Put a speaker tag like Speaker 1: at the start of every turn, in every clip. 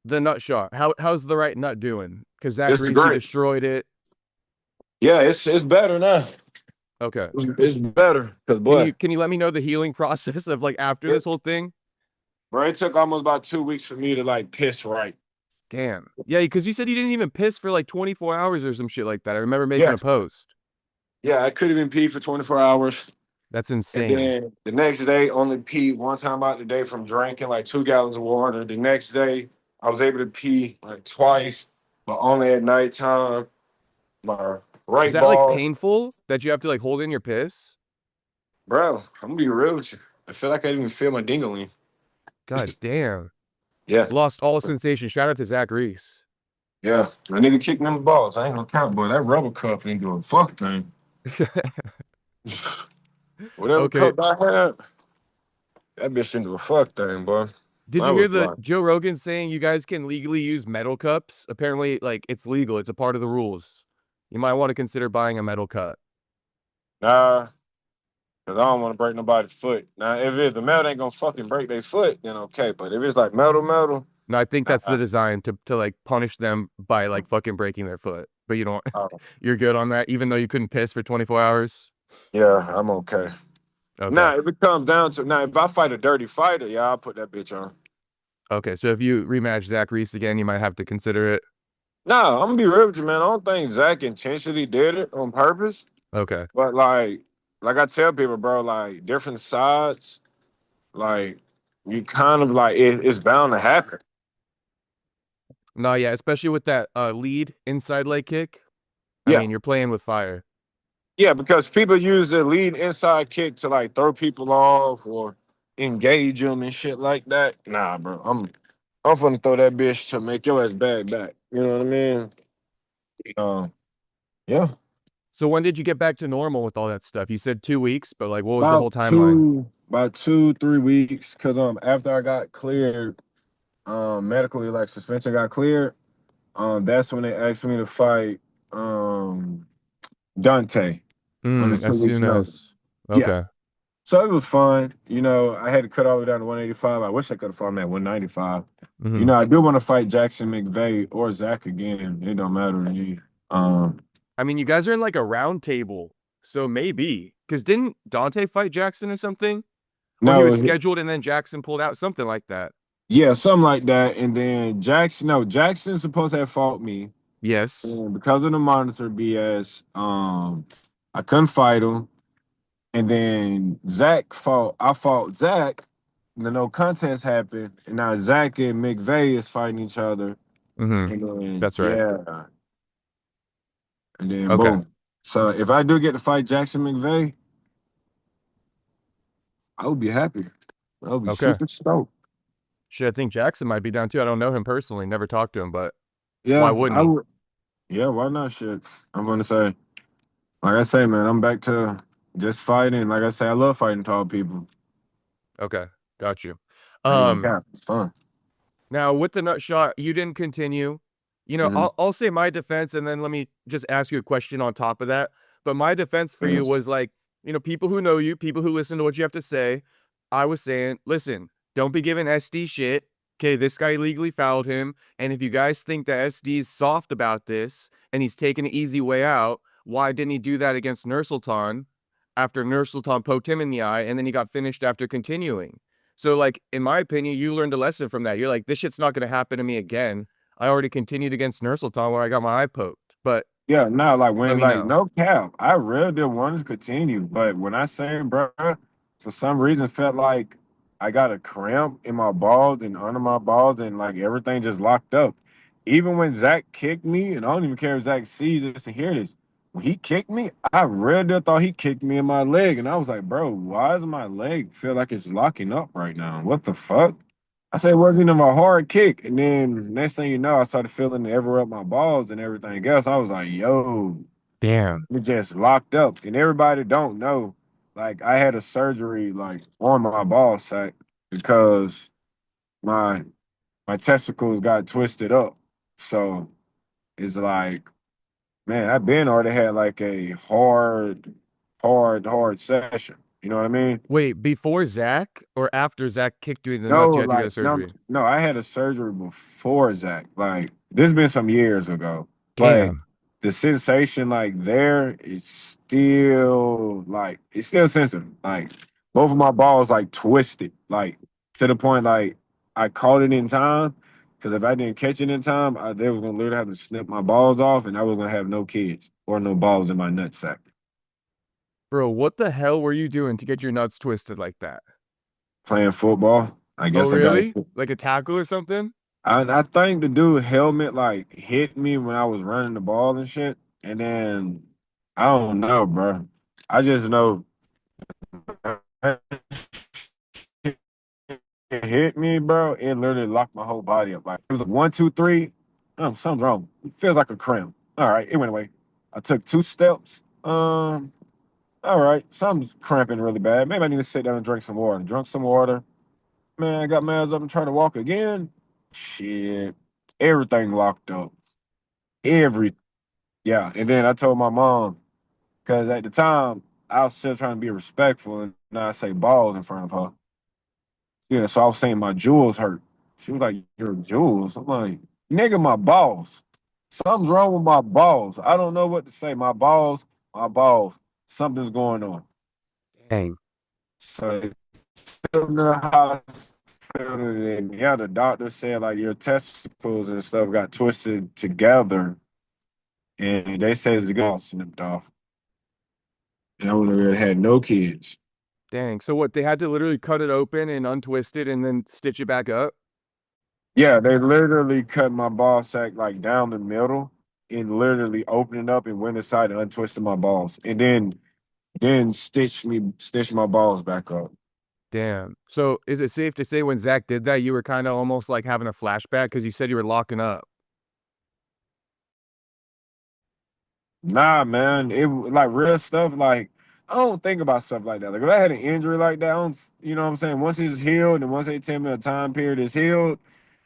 Speaker 1: the nut shot. How's the right nut doing? Because Zach
Speaker 2: It's
Speaker 1: Reese
Speaker 2: great.
Speaker 1: destroyed it.
Speaker 2: Yeah, it's better now.
Speaker 1: Okay.
Speaker 2: It's better because
Speaker 1: Can
Speaker 2: boy,
Speaker 1: you let me know the healing process of like after this
Speaker 2: it,
Speaker 1: whole thing?
Speaker 2: bro, it took almost about 2 weeks for me to like piss right.
Speaker 1: Damn. Yeah, because you said you didn't even piss for like 24 hours or some shit like that. I remember making
Speaker 2: Yeah,
Speaker 1: a post.
Speaker 2: yeah, I couldn't even pee for 24 hours.
Speaker 1: That's
Speaker 2: And
Speaker 1: insane.
Speaker 2: then the next day, only peed one time out the day from drinking like 2 gallons of water. The next day, I was able to pee like twice, but only at nighttime. My
Speaker 1: Is
Speaker 2: right
Speaker 1: that like
Speaker 2: ball,
Speaker 1: painful that you have to like hold in your piss?
Speaker 2: bro, I'm gonna be real with you. I feel like I didn't even feel my dingling.
Speaker 1: God damn.
Speaker 2: Yeah.
Speaker 1: Lost all sensation. Shout out to Zach Reese.
Speaker 2: Yeah, my nigga kicked them balls. I ain't gonna count, boy. That rubber cup ain't doing a fuck thing. Whatever
Speaker 1: Okay.
Speaker 2: cup I had, that bitch didn't do a fuck thing, boy.
Speaker 1: Did
Speaker 2: I
Speaker 1: you hear
Speaker 2: was
Speaker 1: the
Speaker 2: like,
Speaker 1: Joe Rogan saying you guys can legally use metal cups? Apparently, like it's legal. It's a part of the rules. You might want to consider buying a metal cup.
Speaker 2: nah, because I don't want to break nobody's foot. Now, if the metal ain't gonna fucking break their foot, then okay. But if it's like metal,
Speaker 1: No, I think that's the
Speaker 2: nah.
Speaker 1: design to like punish them by like fucking breaking their foot. But you don't.
Speaker 2: Oh,
Speaker 1: You're good on that, even though you couldn't piss for 24 hours.
Speaker 2: yeah, I'm okay.
Speaker 1: Okay.
Speaker 2: Now, if it comes down to now, if I fight a dirty fighter, yeah, I'll put that bitch on.
Speaker 1: Okay. So if you rematch Zach Reese again, you might have to consider it.
Speaker 2: No, I'm gonna be real with you, man. I don't think Zach intentionally did it on purpose.
Speaker 1: Okay.
Speaker 2: But like I tell people, bro, like different sides, like you kind of like it's bound to happen.
Speaker 1: No, yeah, especially with that lead inside leg kick. I
Speaker 2: Yeah,
Speaker 1: mean, you're playing with fire.
Speaker 2: yeah, because people use the lead inside kick to like throw people off or engage them and shit like that. Nah, bro, I'm gonna throw that bitch to make your ass back. You know what I mean? Um, yeah,
Speaker 1: So when did you get back to normal with all that stuff? You said 2 weeks, but like, what was the
Speaker 2: about
Speaker 1: whole timeline?
Speaker 2: about 2 3 weeks, cause after I got cleared, medically like suspension got cleared. That's when they asked me to fight Dante on a
Speaker 1: As
Speaker 2: 2 weeks
Speaker 1: soon
Speaker 2: notice.
Speaker 1: as.
Speaker 2: Yeah.
Speaker 1: Okay.
Speaker 2: So it was fun. You know, I had to cut all the way down to 185. I wish I could have fought him at 195. You
Speaker 1: Hmm.
Speaker 2: know, I do want to fight Jackson McVeigh or Zach again. It don't matter to me. Um,
Speaker 1: I mean, you guys are in like a round table, so maybe because didn't Dante fight Jackson or something, or he was
Speaker 2: no,
Speaker 1: scheduled and then Jackson pulled out, something like that.
Speaker 2: yeah, something like that. And then Jackson, no, Jackson's supposed to have fought me.
Speaker 1: Yes.
Speaker 2: And because of the monitor BS, I couldn't fight him. And then I fought Zach, the no contest happened, and now Zach and McVeigh is fighting each other.
Speaker 1: Hmm.
Speaker 2: And then
Speaker 1: That's right.
Speaker 2: yeah, and then
Speaker 1: Okay.
Speaker 2: boom. So if I do get to fight Jackson McVeigh, I would be happy. I would be
Speaker 1: Okay.
Speaker 2: super stoked.
Speaker 1: Shit, I think Jackson might be down too. I don't know him personally, never talked to him, but why
Speaker 2: Yeah,
Speaker 1: wouldn't
Speaker 2: I
Speaker 1: he?
Speaker 2: would. Yeah, why not? Shit, I'm gonna say, like I say, man, I'm back to just fighting. Like I say, I love fighting tall people.
Speaker 1: Okay, got you.
Speaker 2: I ain't gonna
Speaker 1: Um,
Speaker 2: cap. It's fun.
Speaker 1: Now with the nut shot, you didn't continue. You know,
Speaker 2: Mhm.
Speaker 1: I'll say my defense, and then let me just ask you a question on top of that. But my defense for you was like, people who know you, people who listen to what you have to say. I was saying, listen, don't be giving SD shit. Okay, this guy legally fouled him, and if you guys think that SD's soft about this and he's taking an easy way out, why didn't he do that against Nursultan after Nursultan poked him in the eye, and then he got finished after continuing? So, like, in my opinion, you learned a lesson from that. You're like, this shit's not going to happen to me again. I already continued against Nursultan where I got my eye poked. But
Speaker 2: Yeah, no, like
Speaker 1: let
Speaker 2: when
Speaker 1: me
Speaker 2: like
Speaker 1: know.
Speaker 2: no cap, I really did want to continue, but when I say, bro, for some reason felt like I got a cramp in my balls and under my balls, and like everything just locked up. Even when Zach kicked me, and I don't even care if Zach sees this and hear this. When he kicked me, I really did thought he kicked me in my leg, and I was like, bro, why does my leg feel like it's locking up right now? What the fuck? I said it wasn't even a hard kick. And then next thing you know, I started feeling it ever up my balls and everything else. I was like, yo,
Speaker 1: Damn.
Speaker 2: it just locked up. And everybody don't know. Like I had a surgery like on my ball sack because my my testicles got twisted up. So it's like, man, I've been already had like a hard session. You know what I mean?
Speaker 1: Wait, before Zach or after Zach kicked you in the
Speaker 2: No,
Speaker 1: nuts, you had to get a
Speaker 2: like no,
Speaker 1: surgery?
Speaker 2: no. I had a surgery before Zach. Like this been some years ago, but
Speaker 1: Damn.
Speaker 2: the sensation like there is still like it's still sensitive. Like both of my balls like twisted, like to the point like I caught it in time. Because if I didn't catch it in time, they was gonna literally have to snip my balls off, and I was gonna have no kids or no balls in my nutsack.
Speaker 1: Bro, what the hell were you doing to get your nuts twisted like that?
Speaker 2: Playing football, I
Speaker 1: Oh,
Speaker 2: guess I got.
Speaker 1: really? Like a tackle or something?
Speaker 2: I think the dude helmet like hit me when I was running the ball and shit. And then I don't know, bro. I just know it hit me, bro. It literally locked my whole body up. Like it was like one, two, three. Something's wrong. It feels like a cramp. All right, it went away. I took two steps. All right, something's cramping really bad. Maybe I need to sit down and drink some water. Drunk some water. Man, I got my ass up and tried to walk again. Shit. Everything locked up. Every Yeah, and then I told my mom because at the time I was still trying to be respectful and not say balls in front of her. Yeah, so I was saying my jewels hurt. She was like, "Your jewels?" I'm like, "Nigga, my balls. Something's wrong with my balls. I don't know what to say. My balls, my balls. Something's going on."
Speaker 1: Dang.
Speaker 2: So they took me to the hospital, and yeah, the doctor said like your testicles and stuff got twisted together, and they said it's all snipped off. And I would have had no kids.
Speaker 1: Dang. So what, they had to literally cut it open and untwist it and then stitch it back up?
Speaker 2: Yeah, they literally cut my ball sack like down the middle and literally opened it up and went inside and untwisted my balls. And then stitched my balls back up.
Speaker 1: Damn. So is it safe to say when Zach did that, you were kind of almost like having a flashback because you said you were locking up?
Speaker 2: Nah, man, like real stuff. Like I don't think about stuff like that. Like if I had an injury like that, I don't, you know what I'm saying. Once it's healed, and once they tell me a time period is healed,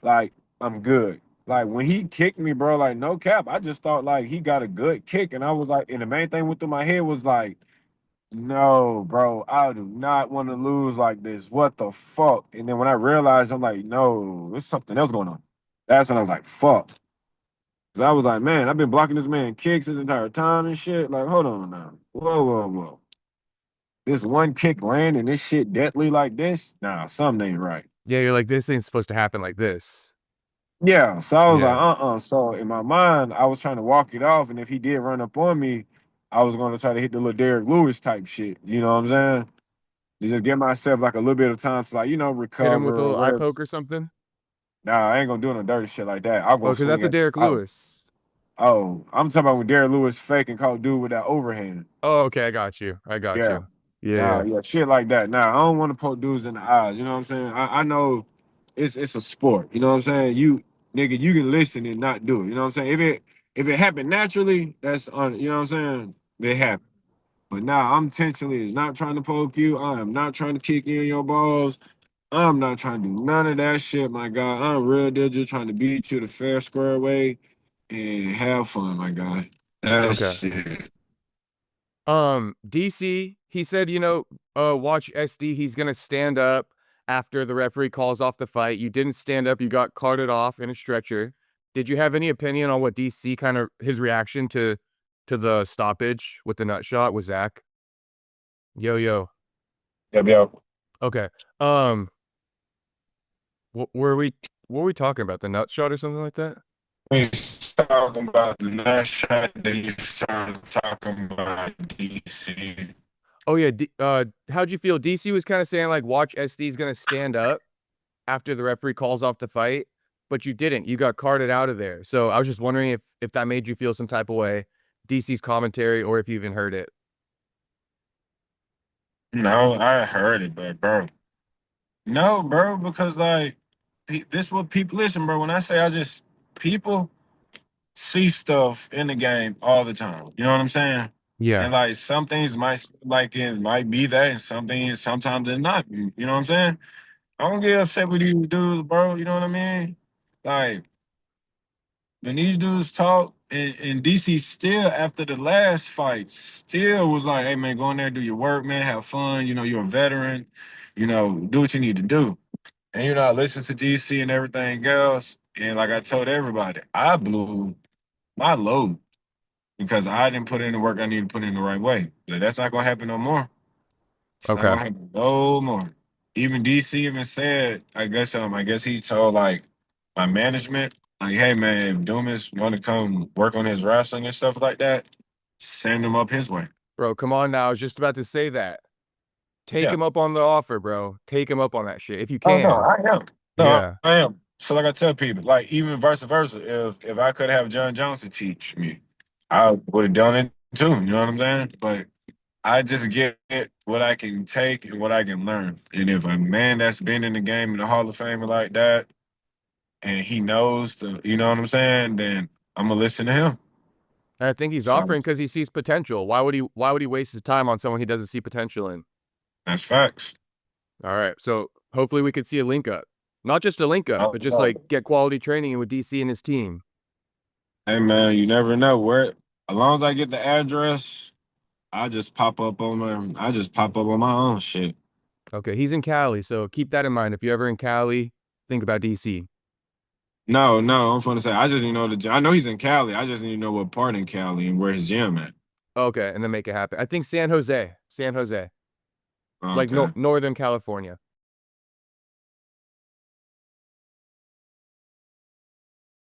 Speaker 2: like I'm good. Like when he kicked me, bro, like no cap, I just thought like he got a good kick, and I was like, and the main thing went through my head was like, no, bro, I do not want to lose like this. What the fuck? And then when I realized, I'm like, no, there's something else going on. That's when I was like, fuck. Cause I was like, man, I've been blocking this man kicks his entire time and shit. Like, hold on now. Whoa, whoa, whoa. This one kick land and this shit deadly like this? Nah, something ain't right.
Speaker 1: Yeah, you're like, this ain't supposed to happen like this.
Speaker 2: Yeah. So I was like,
Speaker 1: Yeah.
Speaker 2: So in my mind, I was trying to walk it off. And if he did run up on me, I was gonna try to hit the little Derek Lewis type shit. You know what I'm saying? To just give myself like a little bit of time to like,
Speaker 1: Hit him with
Speaker 2: recover
Speaker 1: a
Speaker 2: or
Speaker 1: little eye
Speaker 2: whatever.
Speaker 1: poke or something?
Speaker 2: Nah, I ain't gonna do no dirty shit like that. I'll
Speaker 1: Oh,
Speaker 2: go
Speaker 1: because
Speaker 2: swing
Speaker 1: that's a
Speaker 2: at
Speaker 1: Derek
Speaker 2: oh,
Speaker 1: Lewis.
Speaker 2: oh, I'm talking about when Derek Lewis fake and caught dude with that overhand.
Speaker 1: Oh, okay, I got you. I got
Speaker 2: Yeah.
Speaker 1: you. Yeah,
Speaker 2: Nah,
Speaker 1: yeah.
Speaker 2: yeah, shit like that. Nah, I don't want to poke dudes in the eyes. You know what I'm saying? I know it's a sport. You know what I'm saying? You nigga, you can listen and not do it. You know what I'm saying? If it happened naturally, that's on. You know what I'm saying? It happened. But now I'm intentionally is not trying to poke you. I am not trying to kick you in your balls. I'm not trying to do none of that shit, my guy. I'm real deal just trying to beat you the fair square way and have fun, my guy.
Speaker 1: Okay.
Speaker 2: That's it.
Speaker 1: DC, he said, watch SD, he's gonna stand up after the referee calls off the fight. You didn't stand up, you got carted off in a stretcher. Did you have any opinion on what DC kind of his reaction to the stoppage with the nut shot with Zach? Yo, yo.
Speaker 2: Yep, yep.
Speaker 1: Okay. Um, what were we talking about? The nut shot or something like that?
Speaker 2: We talking about the last shot, then you started talking about DC.
Speaker 1: Oh yeah, how'd you feel? DC was kind of saying like, watch SD's gonna stand up after the referee calls off the fight, but you didn't. You got carted out of there. So I was just wondering if that made you feel some type of way, DC's commentary, or if you even heard it.
Speaker 2: No, I heard it, but bro, no, bro, because like this what people listen, bro. When I say people see stuff in the game all the time. You know what I'm saying?
Speaker 1: Yeah.
Speaker 2: And like some things like it might be that, and some things sometimes it's not. You know what I'm saying? I don't get upset with these dudes, bro. You know what I mean? Like when these dudes talk. and DC still after the last fight still was like, hey man, go in there, do your work, man, have fun. You know, you're a veteran. You know, do what you need to do. And you know, I listened to DC and everything else. And like I told everybody, I blew my load because I didn't put in the work I need to put in the right way. But that's not gonna happen no more. It's not
Speaker 1: Okay.
Speaker 2: gonna happen no more. Even DC even said, I guess he told like my management, like, hey man, if Dumas want to come work on his wrestling and stuff like that, send him up his way.
Speaker 1: Bro, come on now. I was just about to say that. Take
Speaker 2: Yeah.
Speaker 1: him up on the offer, bro. Take him up on that shit if you
Speaker 2: Oh no,
Speaker 1: can.
Speaker 2: I am. No,
Speaker 1: Yeah.
Speaker 2: I am. So like I tell people, like even vice versa, if I could have John Johnson teach me, I would have done it too. You know what I'm saying? But I just get what I can take and what I can learn. And if a man that's been in the game in the Hall of Fame like that, and he knows the, you know what I'm saying, then I'm gonna listen to him.
Speaker 1: And I think he's
Speaker 2: So
Speaker 1: offering because he sees potential. Why would he waste his time on someone he doesn't see potential in?
Speaker 2: that's facts.
Speaker 1: All right. So hopefully we could see a link up. Not just a link up,
Speaker 2: Oh,
Speaker 1: but just
Speaker 2: no.
Speaker 1: like get quality training in with DC and his team.
Speaker 2: Hey man, you never know where. As long as I get the address, I just pop up on my own shit.
Speaker 1: Okay, he's in Cali, so keep that in mind. If you're ever in Cali, think about DC.
Speaker 2: No, no, I'm gonna say I just need to know I know he's in Cali. I just need to know what part in Cali and where his gym at.
Speaker 1: Okay, and then make it happen. I think San Jose, like no
Speaker 2: Okay.
Speaker 1: Northern California.